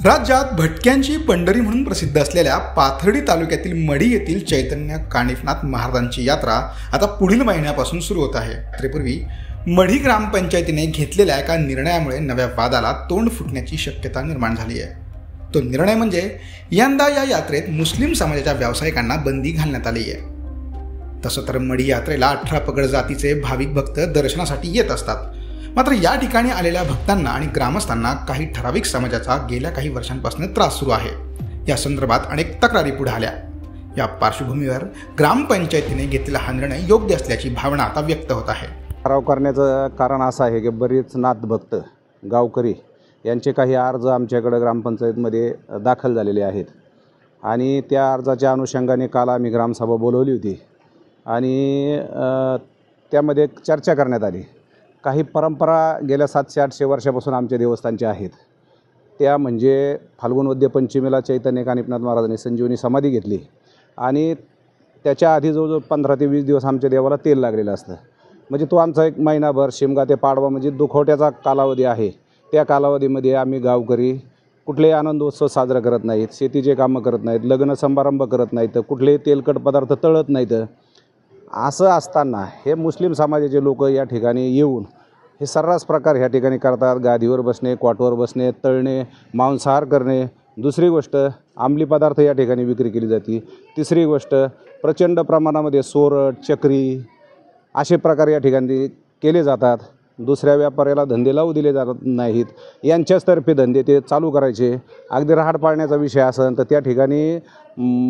राज्यात भटक्यांची पंढरी म्हणून प्रसिद्ध असलेल्या पाथर्डी तालुक्यातील मढी येथील चैतन्य कानिफनाथ महाराजांची यात्रा आता पुढील महिन्यापासून सुरू होत आहे। त्यापूर्वी मढी ग्रामपंचायतीने घेतलेल्या एका निर्णयामुळे नव्या वादाला तोंड फुटण्याची शक्यता निर्माण झाली आहे। तो निर्णय म्हणजे यंदा या यात्रेत मुस्लिम समाजाच्या व्यावसायिकांना बंदी घालण्यात आली आहे। तसं तर मढी यात्रेला 18 पगड जातीचे भाविक भक्त दर्शनासाठी येत असतात। मात्र या ठिकाणी आलेल्या भक्तांना आणि ग्रामस्थांना काही ठराविक समाजाचा गेल्या काही वर्षांपासून त्रास सुरू आहे। या संदर्भात अनेक तक्रारी पुढे आल्या। या पार्श्वभूमीवर ग्रामपंचायतीने घेतलेला हा निर्णय योग्य असल्याची भावना आता व्यक्त होत आहे। ठराव करण्याचं कारण असं आहे की बरेच नाथ भक्त गावकरी यांचे काही अर्ज आमच्याकडे ग्रामपंचायतीमध्ये दाखल झालेले आहेत आणि त्या अर्जाच्या अनुषंगाने काल आम्ही ग्रामसभा बोलवली होती आणि त्यामध्ये चर्चा करण्यात आली। काही परंपरा गेल्या 700-800 वर्षापासून आमच्या देवस्थानच्या आहेत। त्या म्हणजे फाल्गुन वद्य पंचमीला चैतन्य कानिफनाथ महाराजांनी संजीवनी समाधी घेतली आणि त्याच्या आधी जवळजवळ 15 ते 20 दिवस आमच्या देवाला तेल लागलेलं असतं। म्हणजे तो आमचा एक महिनाभर शिमगा ते पाडवा म्हणजे दुखवट्याचा कालावधी आहे। त्या कालावधीमध्ये आम्ही गावकरी कुठलेही आनंदोत्सव साजरा करत नाहीत, शेतीचे कामं करत नाहीत, लग्न समारंभ करत नाहीत, कुठलेही तेलकट पदार्थ तळत नाहीत। असं असताना हे मुस्लिम समाजाचे लोक या ठिकाणी येऊन हे सर्रास प्रकार ह्या ठिकाणी करतात। गादीवर बसणे, क्वाटवर बसणे, तळणे, मांसाहार करणे। दुसरी गोष्ट अंमली पदार्थ या ठिकाणी विक्री केली जाते। तिसरी गोष्ट प्रचंड प्रमाणामध्ये सोरट, चक्री असे प्रकार या ठिकाणी केले जातात। दुसऱ्या व्यापाऱ्याला धंदे लावू दिले जात नाहीत, यांच्याचतर्फे धंदे ते चालू करायचे। अगदी रहाट पाळण्याचा विषय असेल तर त्या ठिकाणी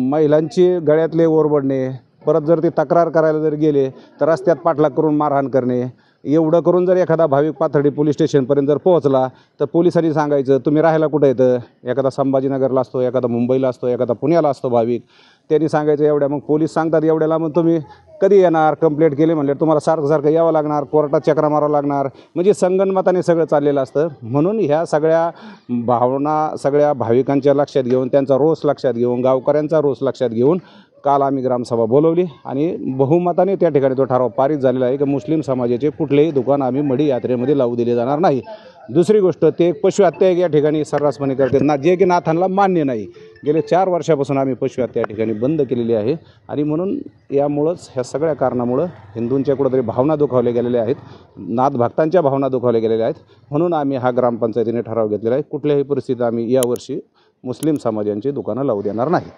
महिलांची गळ्यातले ओरबडणे, परत जर ते तक्रार करायला जर गेले तर रस्त्यात पाठलाग करून मारहाण करणे। एवढं करून जर एखादा भाविक पाथर्डी पोलीस स्टेशनपर्यंत जर पोहोचला तर पोलिसांनी सांगायचं तुम्ही राहायला कुठं येतं। एखादा संभाजीनगरला असतो, एखादा मुंबईला असतो, एखादा पुण्याला असतो भाविक, त्यांनी सांगायचं एवढ्या। मग पोलीस सांगतात एवढ्याला मग तुम्ही कधी येणार, कंप्लेंट केली म्हणले तुम्हाला सारखं यावं लागणार, कोर्टात चक्रा मारावं लागणार। म्हणजे संगनमताने सगळं चाललेलं असतं। म्हणून ह्या सगळ्या भावना सगळ्या भाविकांच्या लक्षात घेऊन, त्यांचा रोष लक्षात घेऊन, गावकऱ्यांचा रोष लक्षात घेऊन काल आम्ही ग्रामसभा बोलवली आणि बहुमताने त्या ठिकाणी तो ठराव पारित झालेला आहे की मुस्लिम समाजाचे कुठलेही दुकान आम्ही मढी यात्रेमध्ये लावू दिले जाणार नाही। दुसरी गोष्ट ते पशुहत्या या ठिकाणी सर्रासपणे करतात ना, जे की नाथांना मान्य नाही। गेले 4 वर्षापासून आम्ही पशुहत्या या ठिकाणी बंद केलेली आहे आणि म्हणून यामुळंच ह्या सगळ्या कारणामुळं हिंदूंच्या कुठेतरी भावना दुखावल्या गेलेल्या आहेत, नाथ भक्तांच्या भावना दुखावल्या गेलेल्या आहेत। म्हणून आम्ही हा ग्रामपंचायतीने ठराव घेतलेला आहे कुठल्याही परिस्थितीत आम्ही यावर्षी मुस्लिम समाजांची दुकानं लावू देणार नाही।